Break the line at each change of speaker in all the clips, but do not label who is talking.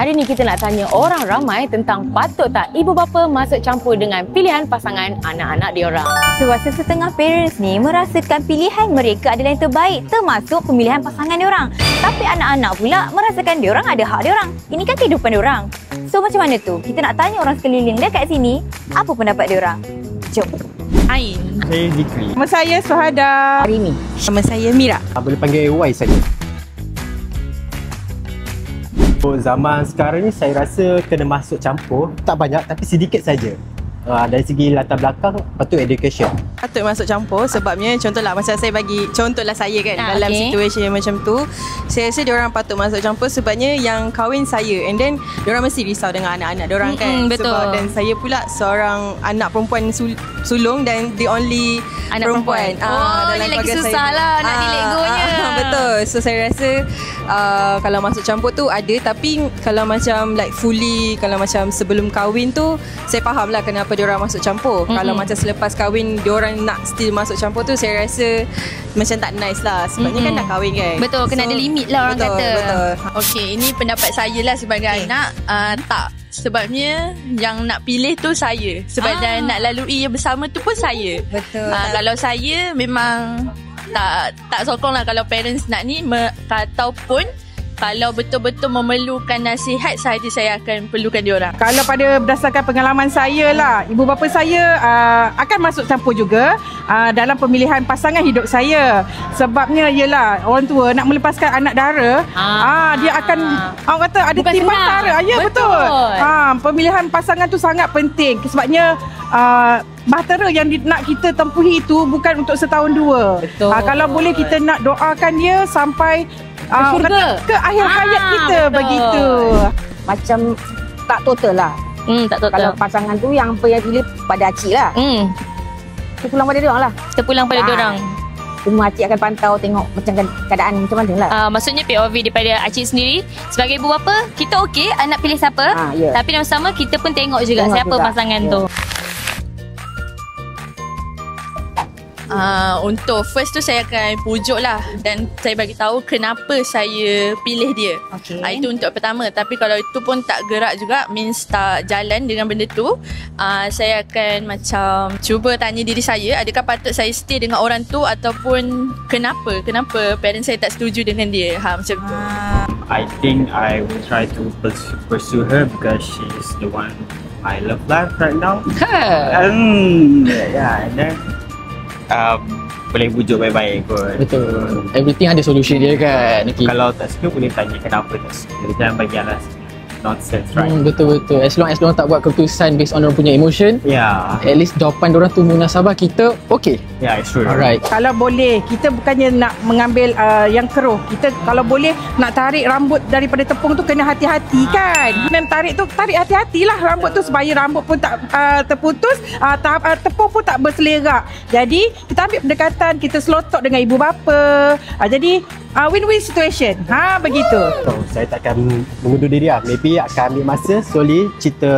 Hari ni kita nak tanya orang ramai tentang patut tak ibu bapa masuk campur dengan pilihan pasangan anak-anak diorang.
Sebab sesetengah parents ni merasakan pilihan mereka adalah yang terbaik, termasuk pemilihan pasangan diorang. Tapi anak-anak pula merasakan diorang ada hak diorang. Ini kan kehidupan diorang. So macam mana tu? Kita nak tanya orang sekeliling dekat sini, apa pendapat diorang? Jom.
Ain.
Saya Zikri.
Nama saya Suhada.
Hari ni
Nama saya Mira.
Boleh panggil Y saja. Zaman sekarang ni saya rasa kena masuk campur. Tak banyak tapi sedikit saja. Dari segi latar belakang, patut education.
Patut masuk campur sebabnya contohlah macam saya bagi contohlah saya kan dalam situasi macam tu, saya rasa diorang patut masuk campur sebabnya yang kahwin saya and then diorang mesti risau dengan anak-anak diorang kan.
Betul.
Sebab dan saya pula seorang anak perempuan sulung dan the only
anak perempuan.
Dalam
ni lagi
keluarga
susah
saya.
lah nak dilegonya.
Betul. So saya rasa kalau masuk campur tu ada, tapi kalau macam like fully, kalau macam sebelum kahwin tu saya faham lah kenapa diorang masuk campur. Kalau macam selepas kahwin diorang nak still masuk campur tu, saya rasa macam tak nice lah. Sebabnya kan dah kahwin kan.
Betul, kena ada limit lah orang kata.
Betul.
Okey, ini pendapat saya lah sebagai anak. Tak, sebabnya yang nak pilih tu saya. Sebab dan nak lalui yang bersama tu pun saya.
Betul.
Kalau saya memang tak sokong lah kalau parents nak ni, ataupun kalau betul-betul memerlukan nasihat sahaja saya akan perlukan diorang.
Kalau pada berdasarkan pengalaman saya lah, ibu bapa saya akan masuk campur juga dalam pemilihan pasangan hidup saya. Sebabnya ialah orang tua nak melepaskan anak dara, dia akan orang kata ada timbang tara. Ya, betul. Pemilihan pasangan tu sangat penting sebabnya bahtera yang nak kita tempuhi itu bukan untuk setahun dua. Kalau boleh kita nak doakan dia sampai ke akhir hayat kita. Begitu.
Macam tak total lah.
Tak total.
Kalau pasangan tu yang apa yang pilih pada acik lah. Terpulang pada diorang lah.
Terpulang pada diorang.
Semua acik akan pantau tengok macam keadaan macam mana lah.
Maksudnya POV daripada acik sendiri, sebagai ibu bapa kita okey anak pilih siapa, tapi yang sama kita pun tengok juga siapa pasangan tu.
Untuk first tu saya akan pujuk lah dan saya bagi tahu kenapa saya pilih dia. Itu untuk pertama. Tapi kalau itu pun tak gerak juga, means tak jalan dengan benda tu, saya akan macam cuba tanya diri saya, adakah patut saya stay dengan orang tu ataupun kenapa parents saya tak setuju dengan dia. Macam tu.
I think I will try to pursue her because she is the one I love life right now. And then boleh bujuk baik-baik kot.
Betul. Everything ada solution dia kan.
Kalau tak suka boleh tanya kenapa tak suka. Jangan bagi alasan nonsense, right?
Betul-betul. As long as diorang tak buat keputusan based on diorang punya emotion, at least jawapan diorang tu munasabah, kita okay.
It's true.
Alright.
Kalau boleh, kita bukannya nak mengambil yang keruh. Kita kalau boleh nak tarik rambut daripada tepung tu kena hati-hati kan. Dan tarik hati-hatilah rambut tu supaya rambut pun tak terputus, tepung pun tak berselerak. Jadi kita ambil pendekatan, kita selotok dengan ibu bapa. Jadi win-win situation. Begitu.
Saya tak akan mengundur diri lah. Maybe akan ambil masa slowly cerita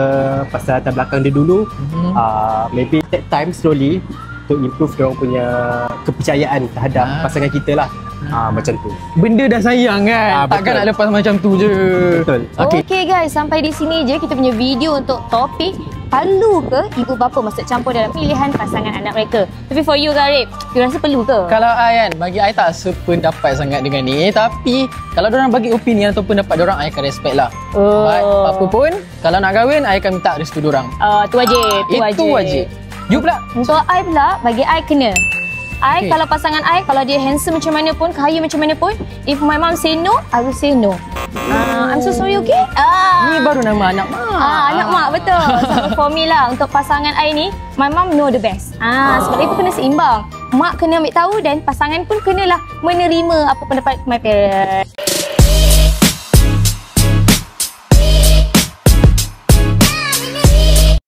pasal latar belakang dia dulu. Maybe take time slowly untuk improve diorang punya kepercayaan terhadap pasangan kita lah. Macam tu.
Benda dah sayang kan. Takkan nak lepas macam tu je.
Betul.
Okay guys, sampai di sini je kita punya video untuk topik perlu ke ibu bapa masuk campur dalam pilihan pasangan anak mereka. Tapi for you Garib, you rasa perlu ke?
Kalau I kan, bagi I tak sependapat sangat dengan ni. Tapi kalau diorang bagi opinion atau pendapat diorang, I akan respect lah. But apa pun, kalau nak kahwin, I akan minta restu diorang.
Tu wajib.
Itu wajib. You pula?
Untuk I pula, bagi I kena. Kalau pasangan I, kalau dia handsome macam mana pun, kaya macam mana pun, if my mom say no, I will say no. I'm so sorry, okay?
Ni baru nama anak mak.
Anak mak, betul. So for me lah, untuk pasangan I ni, my mom know the best. Sebab itu kena seimbang. Mak kena ambil tahu dan pasangan pun kenalah menerima apa pendapat my parents.